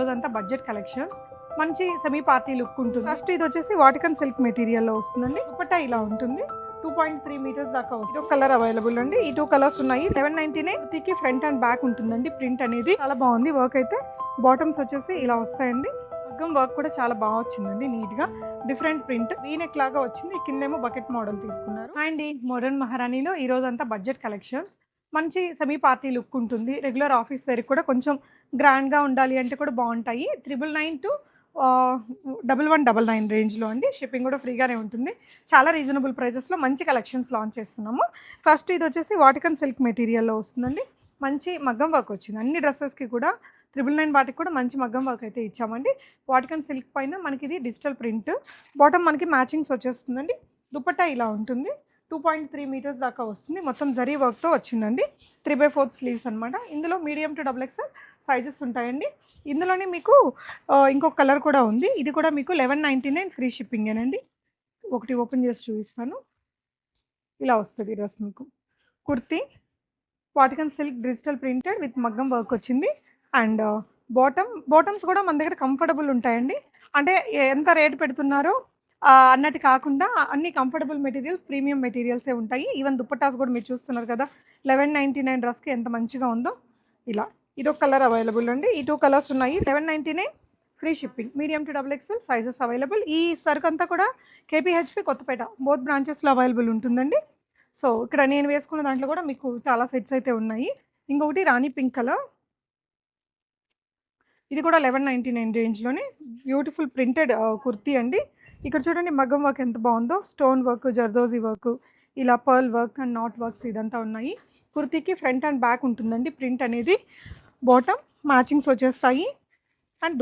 ఈరోజంతా budget collections, మంచి semi party look ఉంటుంది. ఫస్ట్ ఇది వచ్చేసి వాటికన్ సిల్క్ మెటీరియల్లో వస్తుందండి. దుపట్టా ఇలా ఉంటుంది. 2.3 మీటర్స్ దాకా వస్తుంది. ఒక కలర్ అవైలబుల్ అండి. ఈ 2 కలర్స్ ఉన్నాయి. 1199 కి ఫ్రంట్ అండ్ బ్యాక్ ఉంటుందండి. ప్రింట్ అనేది చాలా బాగుంది. వర్క్ అయితే బాటమ్స్ వచ్చేసి ఇలా వస్తాయండి. మగ్గం వర్క్ కూడా చాలా బాగా వచ్చిందండి. నీట్ గా డిఫరెంట్ ప్రింట్ వీనెక్ లాగా వచ్చింది. కిందేమో బకెట్ మోడల్ తీసుకున్నారు. అండ్ మోడర్న్ మహారాణిలో ఈ రోజంతా బడ్జెట్ కలెక్షన్స్, మంచి సెమీ పార్టీ లుక్ ఉంటుంది. రెగ్యులర్ ఆఫీస్ వేర్ కూడా కొంచెం గ్రాండ్గా ఉండాలి అంటే కూడా బాగుంటాయి. 999 to 1199 రేంజ్లో అండి. షిప్పింగ్ కూడా ఫ్రీగానే ఉంటుంది. చాలా రీజనబుల్ ప్రైజెస్లో మంచి కలెక్షన్స్ లాంచ్ చేస్తున్నాము. ఫస్ట్ ఇది వచ్చేసి వాటికన్ సిల్క్ మెటీరియల్లో వస్తుందండి. మంచి మగ్గం వర్క్ వచ్చింది. అన్ని డ్రెస్సెస్కి కూడా 999 వాటికి కూడా మంచి మగ్గం వర్క్ అయితే ఇచ్చామండి. వాటికన్ సిల్క్ పైన మనకి ఇది డిజిటల్ ప్రింట్, బాటమ్ మనకి మ్యాచింగ్స్ వచ్చేస్తుందండి. దుపట్టా ఇలా ఉంటుంది. 2.3 మీటర్స్ దాకా వస్తుంది. మొత్తం జరీ వర్క్తో వచ్చిందండి. 3/4 స్లీవ్స్ అనమాట. ఇందులో మీడియం టు XXL సైజెస్ ఉంటాయండి. ఇందులోనే మీకు ఇంకొక కలర్ కూడా ఉంది. ఇది కూడా మీకు 1199 ఫ్రీ షిప్పింగేనండి. ఒకటి ఓపెన్ చేసి చూపిస్తాను. ఇలా వస్తుంది డ్రెస్ మీకు. Kurti Vatican silk digital printed with మగ్గం వర్క్ వచ్చింది. అండ్ బాటమ్స్ కూడా మన దగ్గర కంఫర్టబుల్ ఉంటాయండి. అంటే ఎంత రేట్ పెడుతున్నారో అన్నట్టు కాకుండా అన్ని కంఫర్టబుల్ మెటీరియల్స్, ప్రీమియం మెటీరియల్సే ఉంటాయి. ఈవెన్ దుప్పటాస్ కూడా మీరు చూస్తున్నారు కదా, 1199 డ్రెస్కి ఎంత మంచిగా ఉందో. ఇలా ఇదొక కలర్ అవైలబుల్ అండి. ఈ 2 కలర్స్ ఉన్నాయి. 1199 free shipping. Medium to XXL sizes available. ఈ సరుకు అంతా కూడా KPHP కొత్తపేట బోత్ బ్రాంచెస్లో అవైలబుల్ ఉంటుందండి. సో ఇక్కడ నేను వేసుకున్న దాంట్లో కూడా మీకు చాలా సెట్స్ అయితే ఉన్నాయి. ఇంకొకటి రాణి పింక్ కలర్, ఇది కూడా 1199 రేంజ్లోనే బ్యూటిఫుల్ ప్రింటెడ్ కుర్తీ అండి. ఇక్కడ చూడండి మగ్గం వర్క్ ఎంత బాగుందో. స్టోన్ వర్క్, జర్దోజీ వర్క్, ఇలా pearl work and not works ఇదంతా ఉన్నాయి. కుర్తీకి ఫ్రంట్ అండ్ బ్యాక్ ఉంటుందండి ప్రింట్ అనేది. బాటమ్ మ్యాచింగ్స్ వచ్చేస్తాయి. అండ్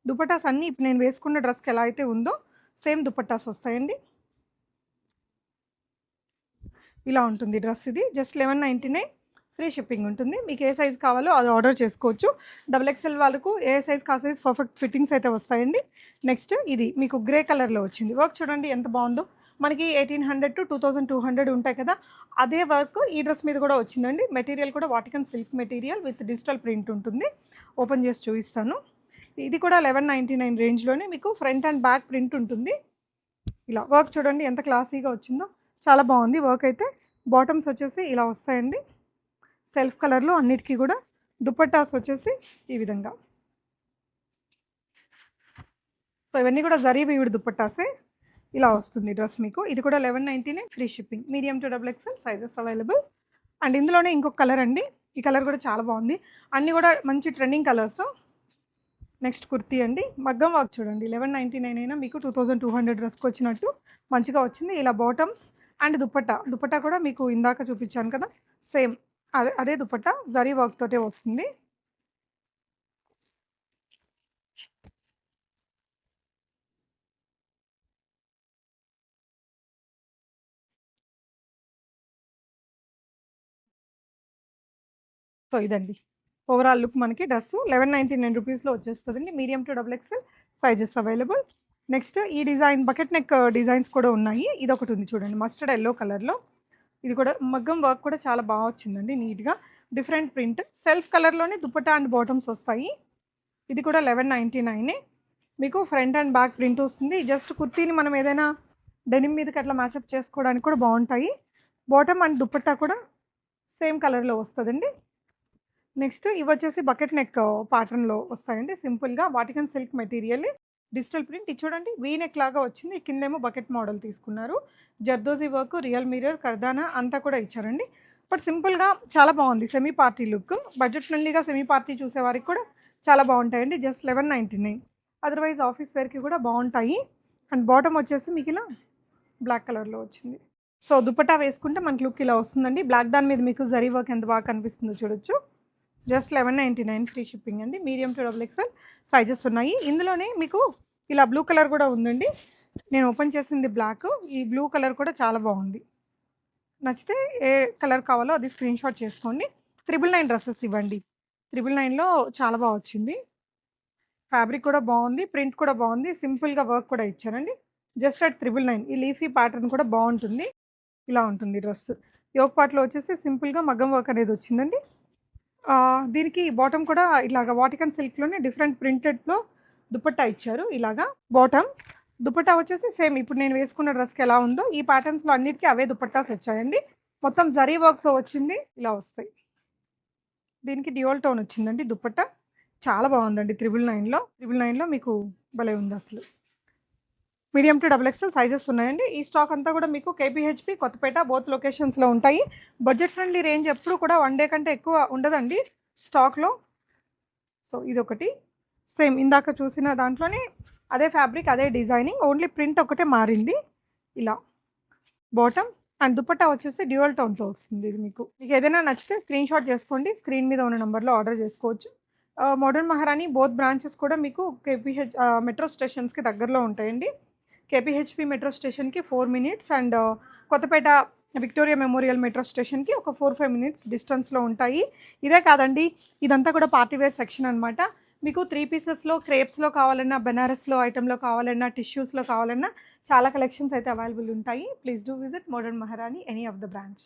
దుపట్టాస్ అన్నీ ఇప్పుడు నేను వేసుకున్న డ్రెస్కి ఎలా అయితే ఉందో సేమ్ దుపట్టాస్ వస్తాయండి. ఇలా ఉంటుంది డ్రెస్. ఇది జస్ట్ 1199 ఫ్రీ షిప్పింగ్ ఉంటుంది. మీకు ఏ సైజ్ కావాలో అది ఆర్డర్ చేసుకోవచ్చు. XXL వాళ్ళకు ఏ సైజ్ కా సైజ్ పర్ఫెక్ట్ ఫిట్టింగ్స్ అయితే వస్తాయండి. నెక్స్ట్ ఇది మీకు గ్రే కలర్లో వచ్చింది. వర్క్ చూడండి ఎంత బాగుందో. మనకి 1800 to 2200 ఉంటాయి కదా, అదే వర్క్ ఈ డ్రెస్ మీద కూడా వచ్చిందండి. మెటీరియల్ కూడా Vatican silk material with digital print ఉంటుంది. ఓపెన్ చేసి చూపిస్తాను. ఇది కూడా 1199 రేంజ్లోనే మీకు ఫ్రంట్ అండ్ బ్యాక్ ప్రింట్ ఉంటుంది. ఇలా వర్క్ చూడండి ఎంత క్లాసీగా వచ్చిందో. చాలా బాగుంది వర్క్ అయితే. బాటమ్స్ వచ్చేసి ఇలా వస్తాయండి సెల్ఫ్ కలర్లో అన్నిటికీ కూడా. దుపట్టాస్ వచ్చేసి ఈ విధంగా. సో ఇవన్నీ కూడా జరీ వీవిడ్ దుపట్టాసే. ఇలా వస్తుంది డ్రెస్ మీకు. ఇది కూడా 1199 free shipping. Medium to XXL sizes available. And ఇందులోనే ఇంకొక కలర్ అండి. ఈ కలర్ కూడా చాలా బాగుంది. అన్నీ కూడా మంచి ట్రెండింగ్ కలర్స్. నెక్స్ట్ కుర్తీ అండి. మగ్గం వర్క్ చూడండి. 1199 అయినా మీకు 2200 డ్రెస్కి వచ్చినట్టు మంచిగా వచ్చింది. ఇలా బాటమ్స్ అండ్ దుపట్టా కూడా మీకు ఇందాక చూపించాను కదా, సేమ్ అదే దుపట్టా జరీ వర్క్ తోటే వస్తుంది. సో ఇదండి ఓవరాల్ లుక్. మనకి డ్రెస్ 1199 రూపీస్లో వచ్చేస్తుందండి. Medium to XXL sizes available. Next ఈ డిజైన్ బకెట్ నెక్ డిజైన్స్ కూడా ఉన్నాయి. ఇది ఒకటి ఉంది చూడండి మస్టర్డ్ ఎల్లో కలర్లో. ఇది కూడా మగ్గం వర్క్ కూడా చాలా బాగా వచ్చిందండి. నీట్గా డిఫరెంట్ ప్రింట్ సెల్ఫ్ కలర్లోనే దుపట్టా అండ్ బాటమ్స్ వస్తాయి. ఇది కూడా 1199 మీకు ఫ్రంట్ అండ్ బ్యాక్ ప్రింట్ వస్తుంది. జస్ట్ కుర్తీని మనం ఏదైనా డెనిమ్ మీదకి అట్లా మ్యాచప్ చేసుకోవడానికి కూడా బాగుంటాయి. బాటమ్ అండ్ దుపట్టా కూడా సేమ్ కలర్లో వస్తుందండి. నెక్స్ట్ ఇవి వచ్చేసి బకెట్ నెక్ ప్యాటర్న్లో వస్తాయండి. సింపుల్గా Vatican silk material digital print. ఇది చూడండి వీనెక్ లాగా వచ్చింది. కిందేమో బకెట్ మోడల్ తీసుకున్నారు. జర్దోజీ వర్క్, రియల్ మిర్రర్, కర్దానా అంతా కూడా ఇచ్చారండి. బట్ సింపుల్గా చాలా బాగుంది. Semi party look. బడ్జెట్ ఫ్రెండ్లీగా సెమీ పార్టీ చూసేవారికి కూడా చాలా బాగుంటాయండి. జస్ట్ 1199. అదర్వైజ్ ఆఫీస్ వేర్కి కూడా బాగుంటాయి. అండ్ బాటమ్ వచ్చేసి మీకు ఇలా బ్లాక్ కలర్లో వచ్చింది. సో దుపట్టా వేసుకుంటే మనకి లుక్ ఇలా వస్తుందండి. బ్లాక్ దాని మీద మీకు జరీ వర్క్ ఎంత బాగా కనిపిస్తుందో చూడొచ్చు. జస్ట్ 1199 ఫ్రీ షిప్పింగ్ అండి. మీడియం టు XXL సైజెస్ ఉన్నాయి. ఇందులోనే మీకు ఇలా బ్లూ కలర్ కూడా ఉందండి. నేను ఓపెన్ చేసింది బ్లాక్. ఈ బ్లూ కలర్ కూడా చాలా బాగుంది. నచ్చితే ఏ కలర్ కావాలో అది స్క్రీన్ షాట్ చేసుకోండి. 999 డ్రెస్సెస్ ఇవ్వండి. 999లో చాలా బాగా వచ్చింది. ఫ్యాబ్రిక్ కూడా బాగుంది, ప్రింట్ కూడా బాగుంది, సింపుల్గా వర్క్ కూడా ఇచ్చారండి. Just at 999. ఈ లీఫీ ప్యాటర్న్ కూడా బాగుంటుంది. ఇలా ఉంటుంది డ్రెస్. యోక్ పార్ట్లో వచ్చేసి సింపుల్గా మగ్గం వర్క్ అనేది వచ్చిందండి. దీనికి బాటమ్ కూడా ఇలాగ వాటికన్ సిల్క్‌లోనే డిఫరెంట్ ప్రింటెడ్‌లో దుపట్టా ఇచ్చారు ఇలాగా. బాటమ్, దుపట్టా వచ్చేసి సేమ్ ఇప్పుడు నేను వేసుకున్న డ్రెస్‌కి ఎలా ఉందో ఈ ప్యాటర్న్స్‌లో అన్నిటికి అవే దుపట్టాస్ వచ్చాయండి. మొత్తం జరీ వర్క్‌తో వచ్చింది. ఇలా వస్తాయి. దీనికి డ్యూయల్ టోన్ వచ్చిందండి దుపట్టా. చాలా బాగుందండి 999లో మీకు భలే ఉందసలు. Medium to double XL sizes ఉన్నాయండి. ఈ స్టాక్ అంతా కూడా మీకు కేపీహెచ్‌పి, కొత్తపేట బోత్ లొకేషన్స్‌లో ఉంటాయి. బడ్జెట్ ఫ్రెండ్లీ రేంజ్ ఎప్పుడు కూడా 1 డే కంటే ఎక్కువ ఉండదండి స్టాక్‌లో. సో, ఇదొకటి. సేమ్ ఇందాక చూసిన దాంట్లోనే అదే ఫ్యాబ్రిక్, అదే డిజైనింగ్. ఓన్లీ ప్రింట్ ఒకటే మారింది. ఇలా బాటమ్ అండ్ దుపట్టా వచ్చేసి డ్యూయల్ టోన్‌తో వస్తుంది ఇది మీకు. మీకేదైనా నచ్చితే స్క్రీన్‌షాట్ చేసుకోండి. స్క్రీన్ మీద ఉన్న నంబర్‌లో ఆర్డర్ చేసుకోవచ్చు. మోడర్న్ మహారాణి బోత్ బ్రాంచెస్ కూడా మీకు మెట్రో స్టేషన్స్‌కి దగ్గరలో ఉంటాయండి. కేపీహెచ్‌పి మెట్రో స్టేషన్‌కి 4 minutes and Kothapeta Victoria memorial metro స్టేషన్‌కి ఒక 4, 5 మినిట్స్ డిస్టెన్స్‌లో ఉంటాయి. ఇదే కాదండి, ఇదంతా కూడా పార్టీ వేర్ సెక్షన్ అనమాట. మీకు 3 పీసెస్‌లో, క్రేప్స్‌లో కావాలన్నా, బెనారస్‌లో ఐటెమ్‌లో కావాలన్నా, టిష్యూస్‌లో కావాలన్నా చాలా కలెక్షన్స్ అయితే అవైలబుల్ ఉంటాయి. ప్లీజ్ డూ విజిట్ మోడర్న్ మహారాణి ఎనీ ఆఫ్ ద బ్రాంచ్.